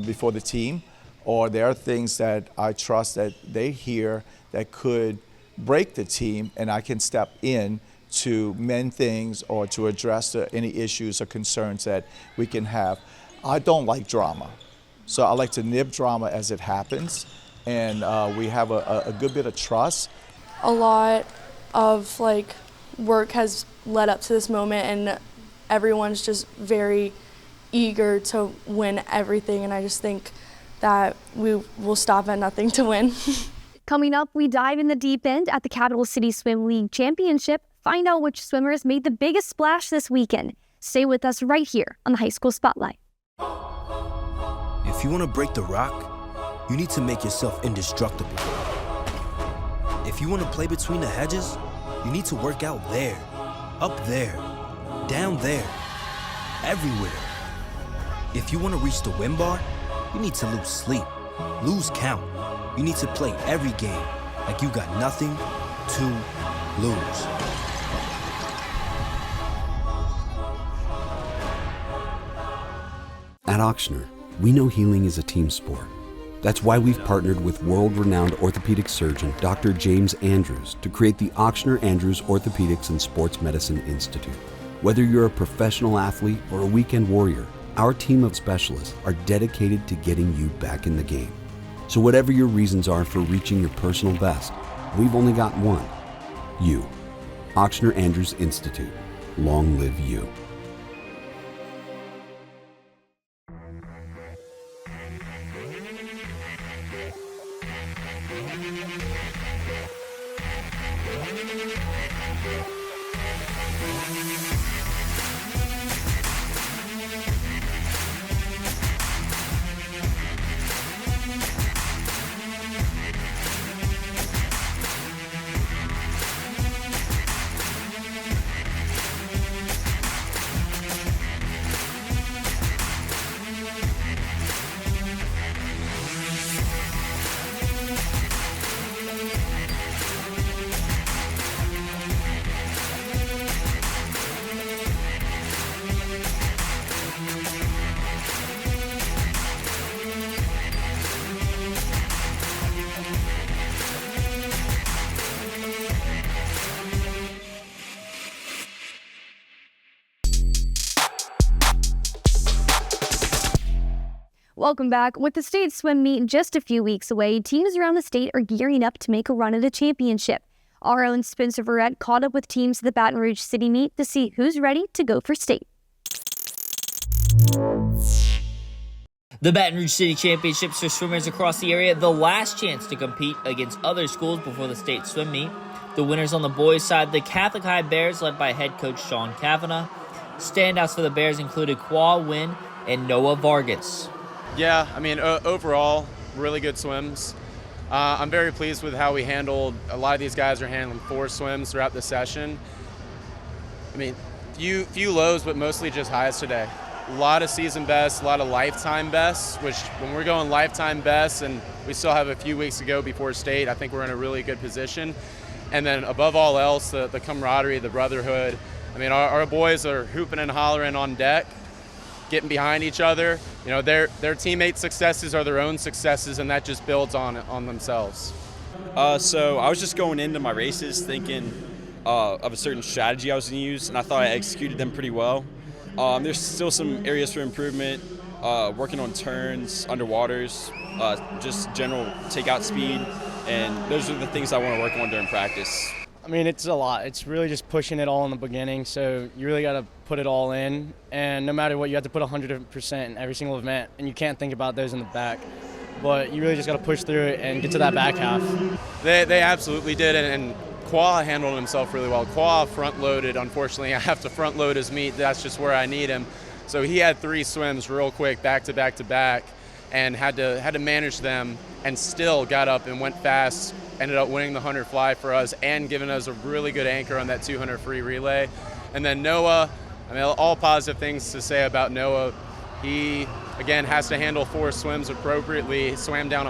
before the team, or there are things that I trust that they hear that could break the team, and I can step in to mend things or to address any issues or concerns that we can have. I don't like drama, so I like to nib drama as it happens, and we have a good bit of trust. A lot of work has led up to this moment, and everyone's just very eager to win everything, and I just think that we will stop at nothing to win. Coming up, we dive in the deep end at the Capital City Swim League Championship, find out which swimmers made the biggest splash this weekend. Stay with us right here on the High School Spotlight. If you want to break the rock, you need to make yourself indestructible. If you want to play between the hedges, you need to work out there, up there, down there, everywhere. If you want to reach the win bar, you need to lose sleep, lose count. You need to play every game like you got nothing to lose. At Ochsner, we know healing is a team sport. That's why we've partnered with world-renowned orthopedic surgeon Dr. James Andrews to create the Ochsner Andrews Orthopedics and Sports Medicine Institute. Whether you're a professional athlete or a weekend warrior, our team of specialists are dedicated to getting you back in the game. So whatever your reasons are for reaching your personal best, we've only got one: you. Ochsner Andrews Institute. Long live you. Welcome back. With the state swim meet just a few weeks away, teams around the state are gearing up to make a run at a championship. Our own Spencer Verrett caught up with teams at the Baton Rouge City meet to see who's ready to go for state. The Baton Rouge City Championships for swimmers across the area, the last chance to compete against other schools before the state swim meet. The winners on the boys' side, the Catholic High Bears, led by head coach Sean Kavanaugh. Standouts for the Bears included Qua Wynn and Noah Vargas. Yeah, I mean, overall, really good swims. I'm very pleased with how we handled, a lot of these guys are handling 4 swims throughout the session. I mean, few lows, but mostly just highs today. A lot of season bests, a lot of lifetime bests, which when we're going lifetime bests and we still have a few weeks to go before state, I think we're in a really good position. And then above all else, the camaraderie, the brotherhood. I mean, our boys are hooping and hollering on deck, getting behind each other. You know, their teammates' successes are their own successes, and that just builds on themselves. So I was just going into my races thinking of a certain strategy I was going to use, and I thought I executed them pretty well. There's still some areas for improvement, working on turns, underwaters, just general takeout speed, and those are the things I want to work on during practice. I mean, it's a lot. It's really just pushing it all in the beginning, so you really got to put it all in, and no matter what, you have to put 100% in every single event, and you can't think about those in the back. But you really just got to push through it and get to that back half. They absolutely did, and Qua handled himself really well. Qua front-loaded. Unfortunately, I have to front-load his meet. That's just where I need him. So he had 3 swims real quick, back to back to back, and had to manage them, and still got up and went fast. Ended up winning the 100 fly for us and giving us a really good anchor on that 200 free relay. And then Noah, I mean, all positive things to say about Noah. He, again, has to handle 4 swims appropriately. Swam down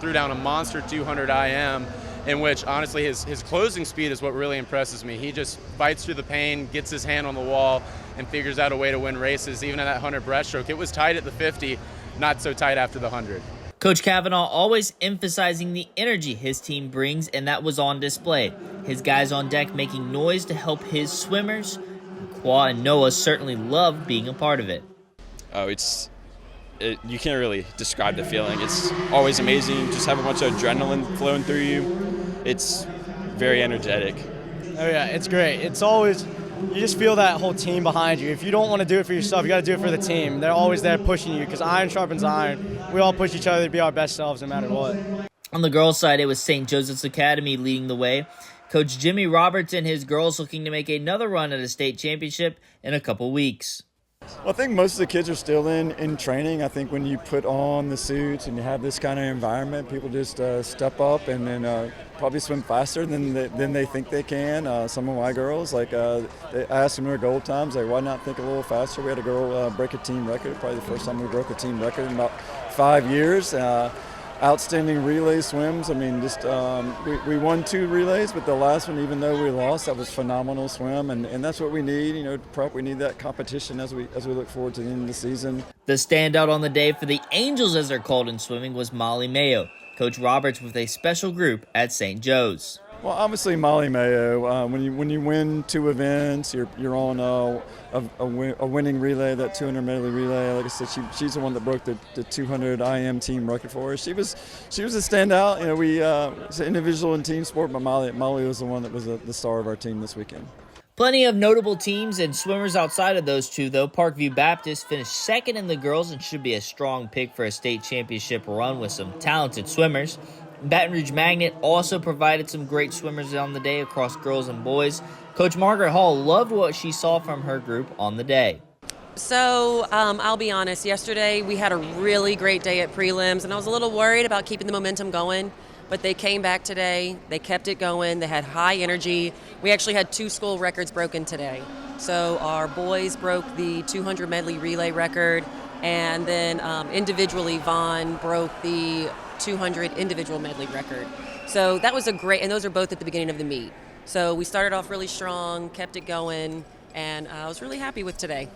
threw down a monster 200 IM, in which, honestly, his closing speed is what really impresses me. He just fights through the pain, gets his hand on the wall, and figures out a way to win races. Even at that 100 breaststroke, it was tight at the 50, not so tight after the 100. Coach Kavanaugh always emphasizing the energy his team brings, and that was on display. His guys on deck making noise to help his swimmers. Qua and Noah certainly loved being a part of it. Oh, you can't really describe the feeling. It's always amazing. You just have a bunch of adrenaline flowing through you. It's very energetic. Oh yeah, it's great. It's always, you just feel that whole team behind you. If you don't want to do it for yourself, you got to do it for the team. They're always there pushing you because iron sharpens iron. We all push each other to be our best selves no matter what. On the girls' side, it was St. Joseph's Academy leading the way. Coach Jimmy Roberts and his girls looking to make another run at a state championship in a couple weeks. Well, I think most of the kids are still in training. I think when you put on the suits and you have this kind of environment, people just step up and then probably swim faster than they think they can. Some of my girls, I asked them their goal times, why not think a little faster? We had a girl break a team record, probably the first time we broke a team record in about 5 years. Outstanding relay swims. I mean, we won 2 relays, but the last one, even though we lost, that was phenomenal swim, and that's what we need. Prep. We need that competition as we look forward to the end of the season. The standout on the day for the Angels, as they're called in swimming, was Molly Mayo. Coach Roberts with a special group at St. Joe's. Well, obviously Molly Mayo. When you win 2 events, you're on a winning relay, that 200 medley relay. Like I said, she's the one that broke the 200 IM team record for us. She was a standout. It's an individual and team sport, but Molly was the one that was the star of our team this weekend. Plenty of notable teams and swimmers outside of those 2, though. Parkview Baptist finished 2nd in the girls and should be a strong pick for a state championship run with some talented swimmers. Baton Rouge Magnet also provided some great swimmers on the day across girls and boys. Coach Margaret Hall loved what she saw from her group on the day. So I'll be honest, yesterday we had a really great day at prelims, and I was a little worried about keeping the momentum going, but they came back today. They kept it going. They had high energy. We actually had 2 school records broken today. So our boys broke the 200 medley relay record, and then individually Vaughn broke the 200 individual medley record. So that was and those are both at the beginning of the meet. So we started off really strong, kept it going, and I was really happy with today.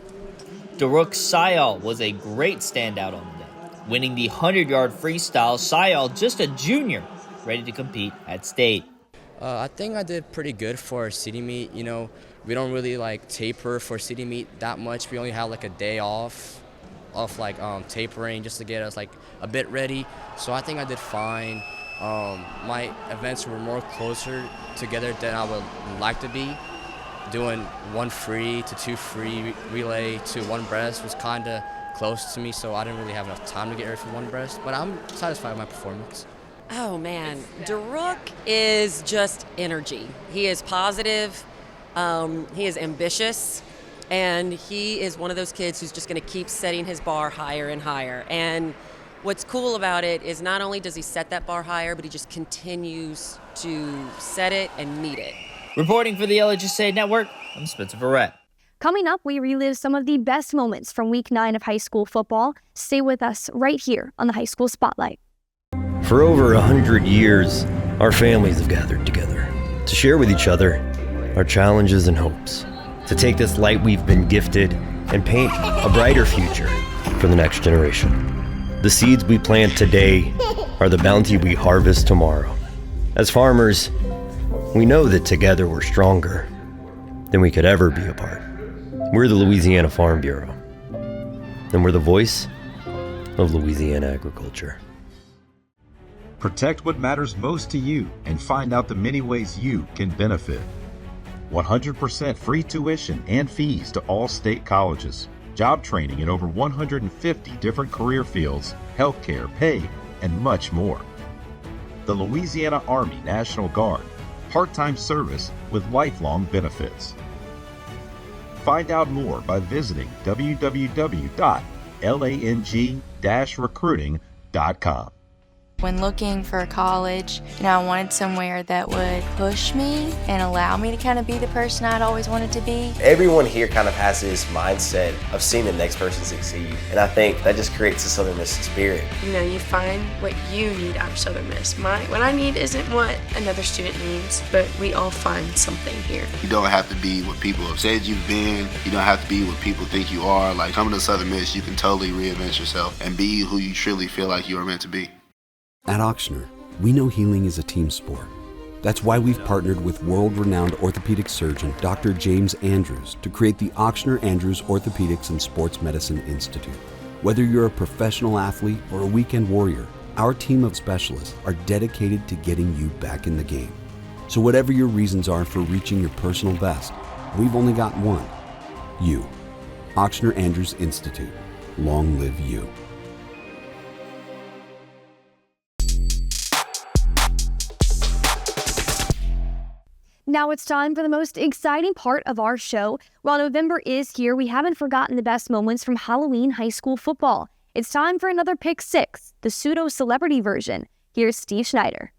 Daruk Sayal was a great standout on the day, winning the 100-yard freestyle. Sayal, just a junior, ready to compete at state. I think I did pretty good for our city meet. We don't really taper for city meet that much. We only have a day off tapering just to get us a bit ready. So I think I did fine. My events were more closer together than I would like to be. Doing 1 free to 2 free relay to 1 breast was kind of close to me, so I didn't really have enough time to get ready for 1 breast, but I'm satisfied with my performance. Oh man, Daruk is just energy. He is positive, he is ambitious, and he is one of those kids who's just going to keep setting his bar higher and higher. And what's cool about it is not only does he set that bar higher, but he just continues to set it and meet it. Reporting for the LHSAA Network, I'm Spencer Verrett. Coming up, we relive some of the best moments from Week 9 of high school football. Stay with us right here on the High School Spotlight. For over 100 years, our families have gathered together to share with each other our challenges and hopes, to take this light we've been gifted and paint a brighter future for the next generation. The seeds we plant today are the bounty we harvest tomorrow. As farmers, we know that together we're stronger than we could ever be apart. We're the Louisiana Farm Bureau, and we're the voice of Louisiana agriculture. Protect what matters most to you and find out the many ways you can benefit. 100% free tuition and fees to all state colleges. Job training in over 150 different career fields, healthcare, pay, and much more. The Louisiana Army National Guard. Part-time service with lifelong benefits. Find out more by visiting www.lang-recruiting.com. When looking for a college, I wanted somewhere that would push me and allow me to kind of be the person I'd always wanted to be. Everyone here kind of has this mindset of seeing the next person succeed, and I think that just creates a Southern Miss spirit. You find what you need out of Southern Miss. What I need isn't what another student needs, but we all find something here. You don't have to be what people have said you've been. You don't have to be what people think you are. Like, coming to Southern Miss, you can totally reinvent yourself and be who you truly feel like you are meant to be. At Ochsner, we know healing is a team sport. That's why we've partnered with world-renowned orthopedic surgeon Dr. James Andrews to create the Ochsner Andrews Orthopedics and Sports Medicine Institute. Whether you're a professional athlete or a weekend warrior, our team of specialists are dedicated to getting you back in the game. So whatever your reasons are for reaching your personal best, we've only got one: you. Ochsner Andrews Institute. Long live you. Now it's time for the most exciting part of our show. While November is here, we haven't forgotten the best moments from Halloween high school football. It's time for another Pick 6, the pseudo-celebrity version. Here's Steve Schneider.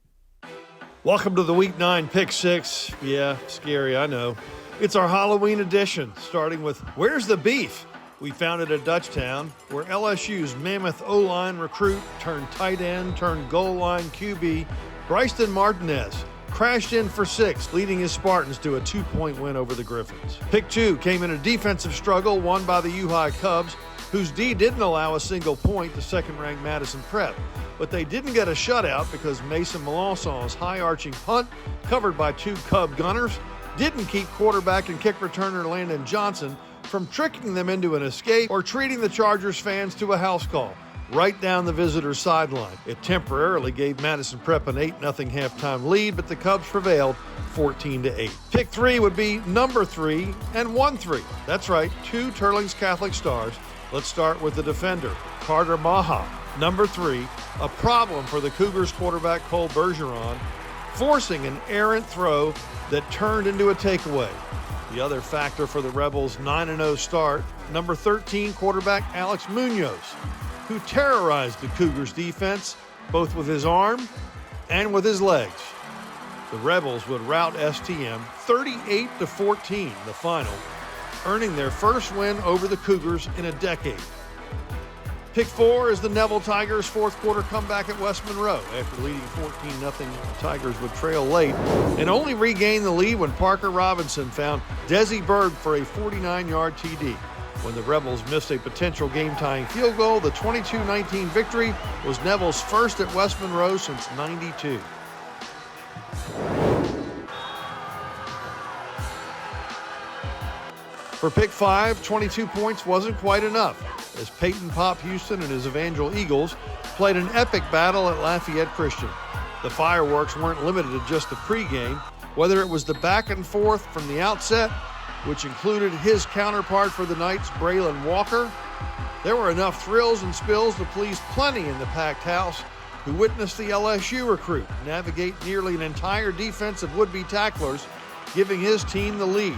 Welcome to the Week 9 Pick 6. Yeah, scary, I know. It's our Halloween edition, starting with Where's the Beef? We found it at Dutchtown, where LSU's mammoth O-line recruit turned tight end, turned goal line QB, Bryson Martinez, crashed in for 6, leading his Spartans to a 2-point win over the Griffins. Pick 2 came in a defensive struggle won by the U-High Cubs, whose D didn't allow a single point to second-ranked Madison Prep. But they didn't get a shutout because Mason Melançon's high-arching punt, covered by 2 Cub gunners, didn't keep quarterback and kick returner Landon Johnson from tricking them into an escape or treating the Chargers fans to a house call right down the visitor's sideline. It temporarily gave Madison Prep an 8-0 halftime lead, but the Cubs prevailed 14-8. Pick 3 would be number 3 and 1-3. That's right, 2 Turlings Catholic stars. Let's start with the defender, Carter Maha. Number 3, a problem for the Cougars quarterback Cole Bergeron, forcing an errant throw that turned into a takeaway. The other factor for the Rebels' 9-0 start, number 13 quarterback Alex Munoz, who terrorized the Cougars defense both with his arm and with his legs. The Rebels would rout STM 38-14, the final, earning their first win over the Cougars in a decade. Pick 4 is the Neville Tigers' fourth quarter comeback at West Monroe. After leading 14-0, the Tigers would trail late and only regain the lead when Parker Robinson found Desi Berg for a 49-yard TD. When the Rebels missed a potential game-tying field goal, the 22-19 victory was Neville's first at West Monroe since '92. For Pick 5, 22 points wasn't quite enough, as Peyton Pop Houston and his Evangel Eagles played an epic battle at Lafayette Christian. The fireworks weren't limited to just the pregame, whether it was the back and forth from the outset, which included his counterpart for the Knights, Braylon Walker. There were enough thrills and spills to please plenty in the packed house, who witnessed the LSU recruit navigate nearly an entire defense of would-be tacklers, giving his team the lead.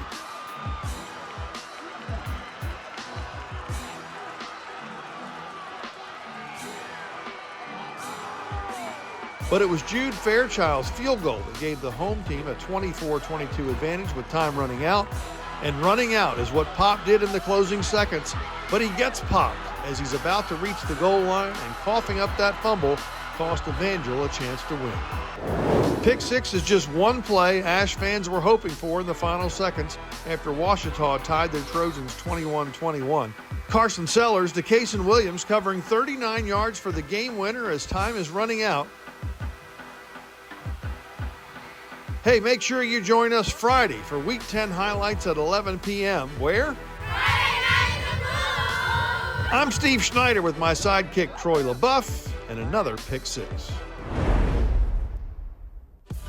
But it was Jude Fairchild's field goal that gave the home team a 24-22 advantage with time running out. And running out is what Pop did in the closing seconds, but he gets popped as he's about to reach the goal line, and coughing up that fumble cost Evangel a chance to win. Pick 6 is just one play Ash fans were hoping for in the final seconds after Ouachita tied their Trojans 21-21. Carson Sellers to Cason Williams covering 39 yards for the game winner as time is running out. Hey, make sure you join us Friday for Week 10 highlights at 11 p.m. Where? I'm Steve Schneider with my sidekick Troy LaBeouf and another Pick 6.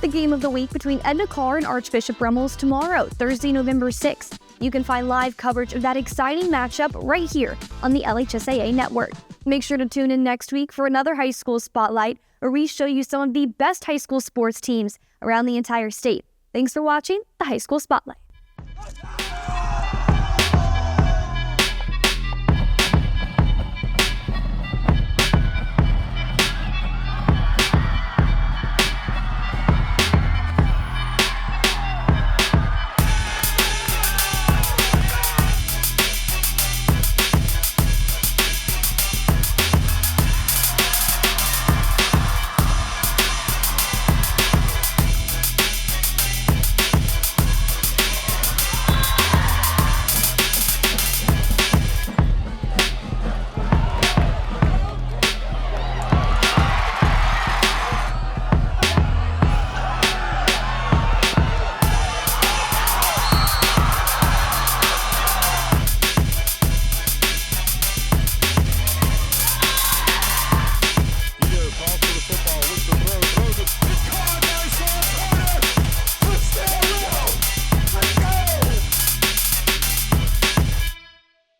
The game of the week between Edna Karr and Archbishop Rummels tomorrow, Thursday, November 6th. You can find live coverage of that exciting matchup right here on the LHSAA network. Make sure to tune in next week for another high school spotlight, where we show you some of the best high school sports teams around the entire state. Thanks for watching the High School Spotlight.